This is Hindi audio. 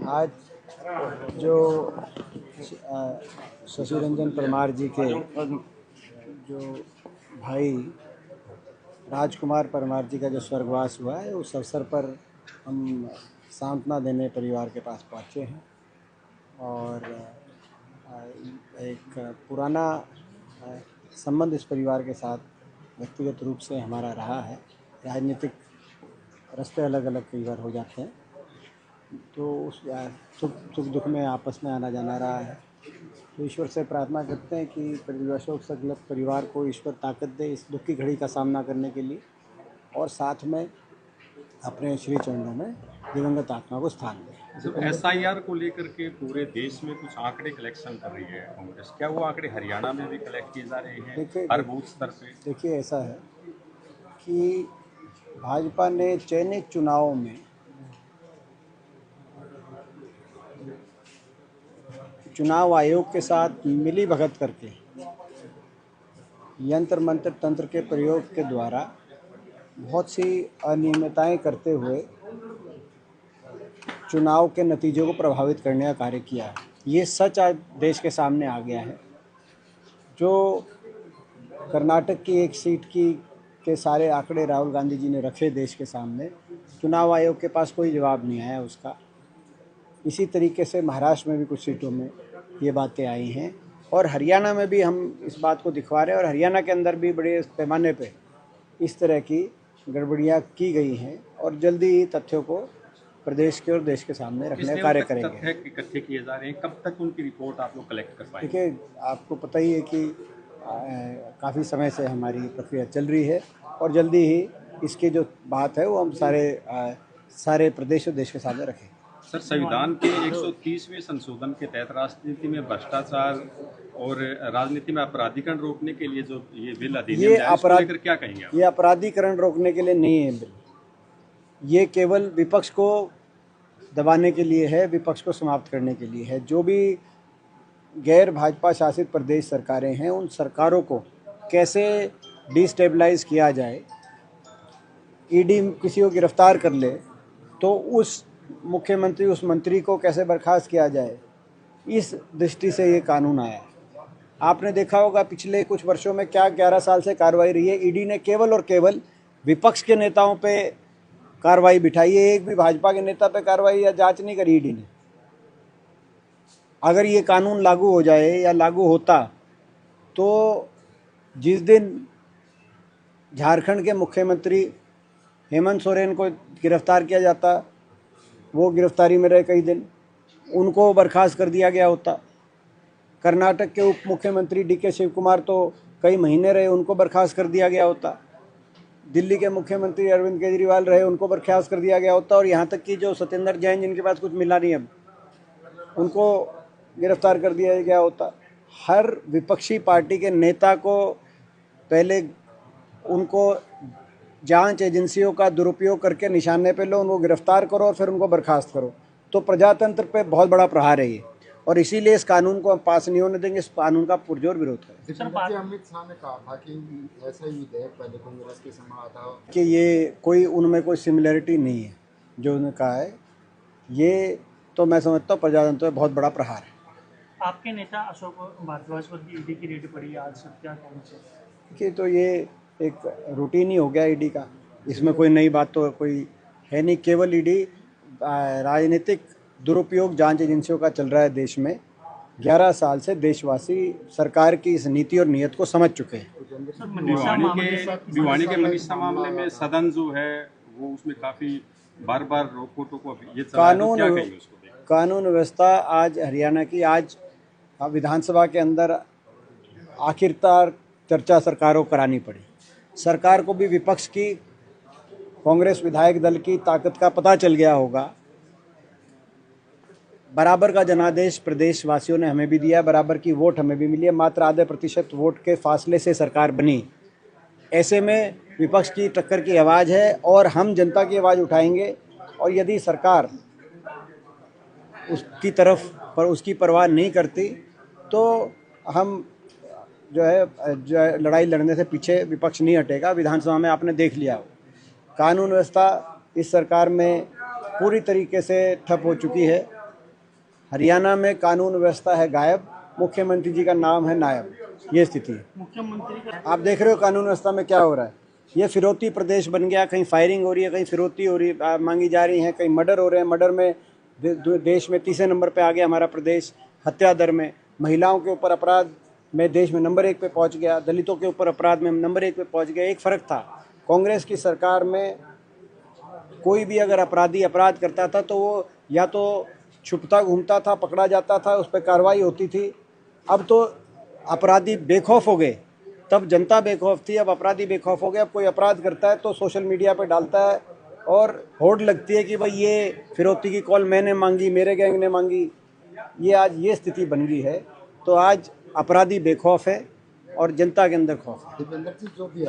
आज जो शशि रंजन परमार जी के जो भाई राजकुमार परमार जी का जो स्वर्गवास हुआ है, उस अवसर पर हम सांत्वना देने परिवार के पास पहुँचे हैं। और एक पुराना संबंध इस परिवार के साथ व्यक्तिगत रूप से हमारा रहा है। राजनीतिक रास्ते अलग अलग कई बार हो जाते हैं, तो उस सुख दुख में आपस में आना जाना रहा है। तो ईश्वर से प्रार्थना करते हैं कि अशोक संगत परिवार को ईश्वर ताकत दे इस दुख की घड़ी का सामना करने के लिए, और साथ में अपने श्री चरणों में दिवंगत आत्मा को स्थान दे। SIR को लेकर के पूरे देश में कुछ आंकड़े कलेक्शन कर रही है कांग्रेस, क्या वो आंकड़े हरियाणा में भी कलेक्ट किए जा रहे हैं हर बूथ स्तर पे? देखिए, ऐसा है कि भाजपा ने चयनित चुनावों में चुनाव आयोग के साथ मिली भगत करके यंत्र मंत्र तंत्र के प्रयोग के द्वारा बहुत सी अनियमितताएं करते हुए चुनाव के नतीजों को प्रभावित करने का कार्य किया है। ये सच आज देश के सामने आ गया है। जो कर्नाटक की एक सीट के सारे आंकड़े राहुल गांधी जी ने रखे देश के सामने, चुनाव आयोग के पास कोई जवाब नहीं आया उसका। इसी तरीके से महाराष्ट्र में भी कुछ सीटों में ये बातें आई हैं, और हरियाणा में भी हम इस बात को दिखवा रहे हैं, और हरियाणा के अंदर भी बड़े पैमाने पे इस तरह की गड़बड़ियाँ की गई हैं, और जल्दी ही तथ्यों को प्रदेश के और देश के सामने रखने का कार्य करेंगे। तथ्य इकट्ठे किए जा रहे हैं, कब तक उनकी रिपोर्ट आप लोग कलेक्ट कर पाएंगे? देखिए, आपको पता ही है कि काफ़ी समय से हमारी प्रक्रिया चल रही है, और जल्दी ही इसकी जो बात है वो हम सारे प्रदेश और देश के सामने रखेंगे। सर, संविधान के 130वें संशोधन के तहत राजनीति में भ्रष्टाचार और राजनीति में अपराधीकरण रोकने के लिए जो ये बिल अधिनियम है, इसको लेकर क्या कहेंगे आप? ये अपराधीकरण रोकने के लिए नहीं है बिल, ये केवल विपक्ष को दबाने के लिए है, विपक्ष को समाप्त करने के लिए है। जो भी गैर भाजपा शासित प्रदेश सरकारें हैं, उन सरकारों को कैसे डिस्टेबलाइज किया जाए, ईडी किसी को गिरफ्तार कर ले तो उस मुख्यमंत्री उस मंत्री को कैसे बर्खास्त किया जाए, इस दृष्टि से ये कानून आया है। आपने देखा होगा पिछले कुछ वर्षों में क्या 11 साल से कार्रवाई रही है। ईडी ने केवल और केवल विपक्ष के नेताओं पे कार्रवाई बिठाई है, एक भी भाजपा के नेता पे कार्रवाई या जांच नहीं करी ईडी ने। अगर ये कानून लागू हो जाए या लागू होता तो जिस दिन झारखंड के मुख्यमंत्री हेमंत सोरेन को गिरफ्तार किया जाता, वो गिरफ्तारी में रहे कई दिन, उनको बर्खास्त कर दिया गया होता। कर्नाटक के उप मुख्यमंत्री DK शिव कुमार तो कई महीने रहे, उनको बर्खास्त कर दिया गया होता। दिल्ली के मुख्यमंत्री अरविंद केजरीवाल रहे, उनको बर्खास्त कर दिया गया होता। और यहाँ तक कि जो सत्येंद्र जैन, जिनके पास कुछ मिला नहीं अब, उनको गिरफ्तार कर दिया गया होता। हर विपक्षी पार्टी के नेता को पहले उनको जांच एजेंसियों का दुरुपयोग करके निशाने पे लो, उनको गिरफ्तार करो और फिर उनको बर्खास्त करो। तो प्रजातंत्र पे बहुत बड़ा प्रहार है ये, और इसीलिए इस कानून को हम पास नहीं होने देंगे। इस कानून का पुरजोर विरोध करें। अमित शाह ने कहा था कि ऐसा ही विधेयक पहले कांग्रेस के समय आता था कि ये कोई उनमें कोई सिमिलरिटी नहीं है जो उन्होंने कहा है। ये तो मैं समझता हूँ प्रजातंत्र में बहुत बड़ा प्रहार है। आपके नेता अशोक भारद्वाज पर भी ईडी की रेड पड़ी आज, क्या कहना चाहिए? देखिए, तो ये एक रूटीन ही हो गया ईडी का, इसमें कोई नई बात तो कोई है नहीं। केवल ईडी राजनीतिक दुरुपयोग जांच एजेंसियों का चल रहा है देश में। 11 साल से देशवासी सरकार की इस नीति और नीयत को समझ चुके हैं। भिवानी के मनीषा मामले में सदन जो है वो उसमें काफी बार रोको टोको ये कानून व्यवस्था आज हरियाणा की, आज विधानसभा के अंदर आखिरकार चर्चा सरकार को करानी पड़ी। सरकार को भी विपक्ष की, कांग्रेस विधायक दल की ताकत का पता चल गया होगा। बराबर का जनादेश प्रदेशवासियों ने हमें भी दिया, बराबर की वोट हमें भी मिली है, मात्र आधे % वोट के फासले से सरकार बनी। ऐसे में विपक्ष की टक्कर की आवाज़ है, और हम जनता की आवाज़ उठाएंगे। और यदि सरकार उसकी तरफ पर उसकी परवाह नहीं करती तो हम जो है लड़ाई लड़ने से पीछे विपक्ष नहीं हटेगा। विधानसभा में आपने देख लिया हो, कानून व्यवस्था इस सरकार में पूरी तरीके से ठप हो चुकी है। हरियाणा में कानून व्यवस्था है गायब, मुख्यमंत्री जी का नाम है नायब। ये स्थिति है। मुख्यमंत्री का आप देख रहे हो कानून व्यवस्था में क्या हो रहा है। ये फिरौती प्रदेश बन गया, कहीं फायरिंग हो रही है, कहीं फिरौती हो रही मांगी जा रही है, कहीं मर्डर हो रहे हैं। मर्डर में देश में तीसरे नंबर पे आ गया हमारा प्रदेश। हत्या दर में, महिलाओं के ऊपर अपराध में देश में नंबर 1 पे पहुंच गया। दलितों के ऊपर अपराध में नंबर 1 पे पहुंच गया। एक फ़र्क था, कांग्रेस की सरकार में कोई भी अगर अपराधी अपराध करता था तो वो या तो छुपता घूमता था, पकड़ा जाता था, उस पर कार्रवाई होती थी। अब तो अपराधी बेखौफ हो गए, तब जनता बेखौफ थी, अब अपराधी बेखौफ हो गए। अब कोई अपराध करता है तो सोशल मीडिया पे डालता है और होड़ लगती है कि भाई ये फिरौती की कॉल मैंने मांगी, मेरे गैंग ने मांगी। ये आज ये स्थिति बन गई है। तो आज अपराधी बेखौफ है और जनता के अंदर खौफ है। दीपेंद्र जी, जो भी